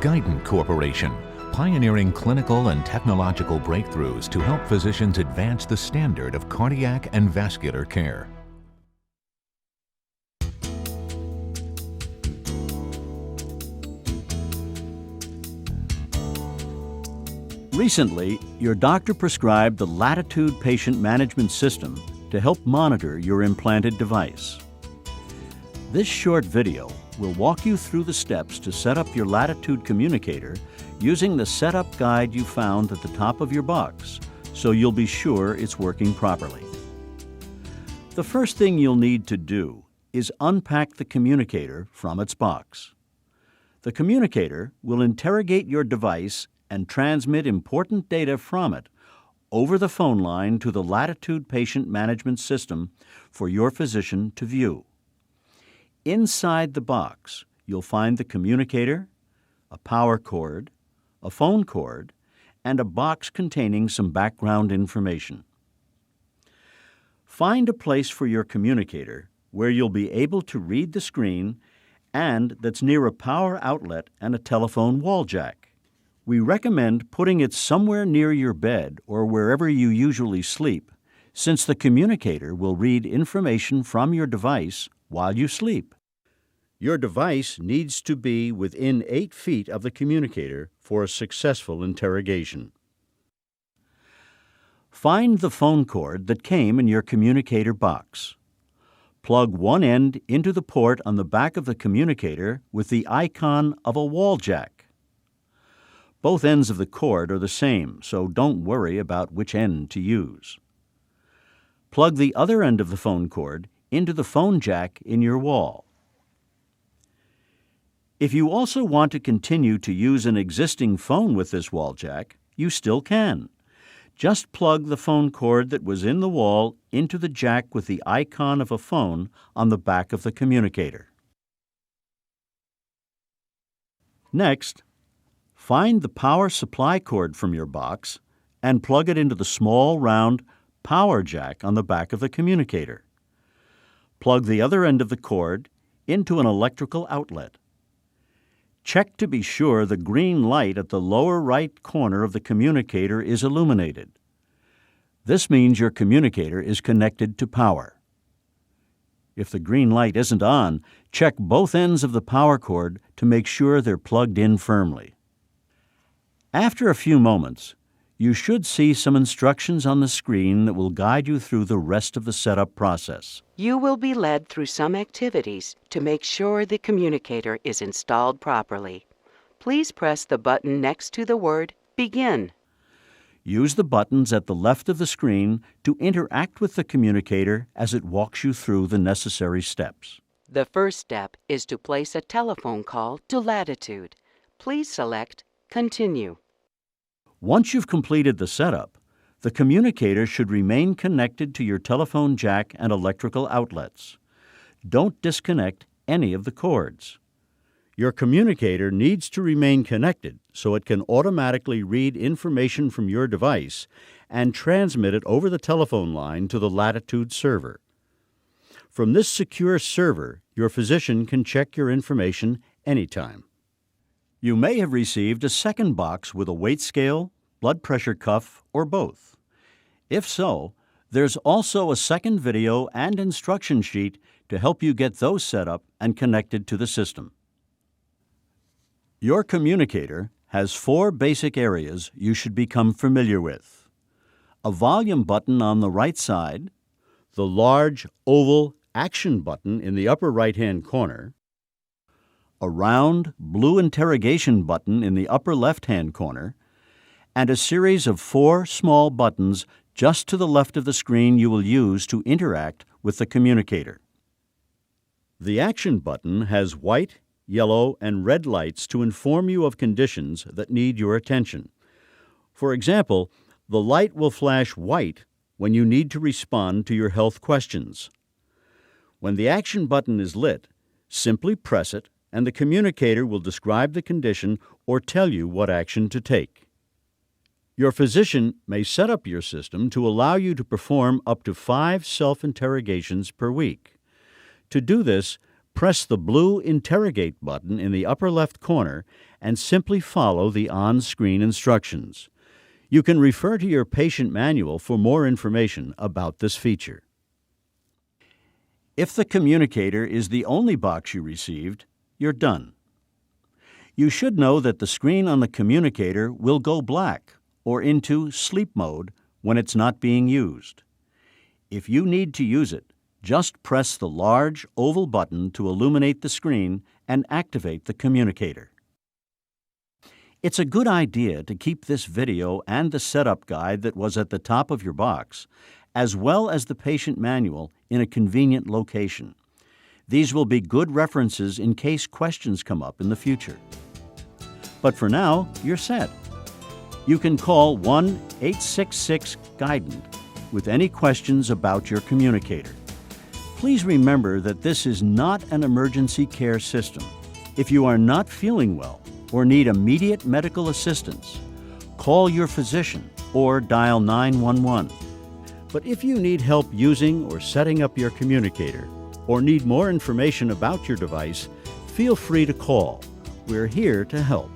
Guidant Corporation, pioneering clinical and technological breakthroughs to help physicians advance the standard of cardiac and vascular care. Recently, your doctor prescribed the LATITUDE patient management system to help monitor your implanted device. This short video will walk you through the steps to set up your LATITUDE communicator using the setup guide you found at the top of your box, so you'll be sure it's working properly. The first thing you'll need to do is unpack the communicator from its box. The communicator will interrogate your device and transmit important data from it over the phone line to the LATITUDE patient management system for your physician to view. Inside the box, you'll find the communicator, a power cord, a phone cord, and a box containing some background information. Find a place for your communicator where you'll be able to read the screen and that's near a power outlet and a telephone wall jack. We recommend putting it somewhere near your bed or wherever you usually sleep, since the communicator will read information from your device while you sleep. Your device needs to be within 8 feet of the communicator for a successful interrogation. Find the phone cord that came in your communicator box. Plug one end into the port on the back of the communicator with the icon of a wall jack. Both ends of the cord are the same, so don't worry about which end to use. Plug the other end of the phone cord into the phone jack in your wall. If you also want to continue to use an existing phone with this wall jack, you still can. Just plug the phone cord that was in the wall into the jack with the icon of a phone on the back of the communicator. Next, find the power supply cord from your box and plug it into the small, round power jack on the back of the communicator. Plug the other end of the cord into an electrical outlet. Check to be sure the green light at the lower right corner of the communicator is illuminated. This means your communicator is connected to power. If the green light isn't on, check both ends of the power cord to make sure they're plugged in firmly. After a few moments, you should see some instructions on the screen that will guide you through the rest of the setup process. You will be led through some activities to make sure the communicator is installed properly. Please press the button next to the word Begin. Use the buttons at the left of the screen to interact with the communicator as it walks you through the necessary steps. The first step is to place a telephone call to LATITUDE. Please select Continue. Once you've completed the setup, the communicator should remain connected to your telephone jack and electrical outlets. Don't disconnect any of the cords. Your communicator needs to remain connected so it can automatically read information from your device and transmit it over the telephone line to the LATITUDE server. From this secure server, your physician can check your information anytime. You may have received a second box with a weight scale, blood pressure cuff, or both. If so, there's also a second video and instruction sheet to help you get those set up and connected to the system. Your communicator has 4 basic areas you should become familiar with: a volume button on the right side, the large oval action button in the upper right-hand corner, a round blue interrogation button in the upper left-hand corner, and a series of 4 small buttons just to the left of the screen you will use to interact with the communicator. The action button has white, yellow, and red lights to inform you of conditions that need your attention. For example, the light will flash white when you need to respond to your health questions. When the action button is lit, simply press it and the communicator will describe the condition or tell you what action to take. Your physician may set up your system to allow you to perform up to 5 self-interrogations per week. To do this, Press the blue Interrogate button in the upper left corner and simply follow the on-screen instructions. You can refer to your patient manual for more information about this feature. If the Communicator is the only box you received, you're done. You should know that the screen on the Communicator will go black or into sleep mode when it's not being used. If you need to use it, just press the large oval button to illuminate the screen and activate the Communicator. It's a good idea to keep this video and the setup guide that was at the top of your box, as well as the patient manual, in a convenient location. These will be good references in case questions come up in the future. But for now, you're set. You can call 1-866-GUIDANT with any questions about your Communicator. Please remember that this is not an emergency care system. If you are not feeling well or need immediate medical assistance, call your physician or dial 911. But if you need help using or setting up your Communicator or need more information about your device, feel free to call. We're here to help.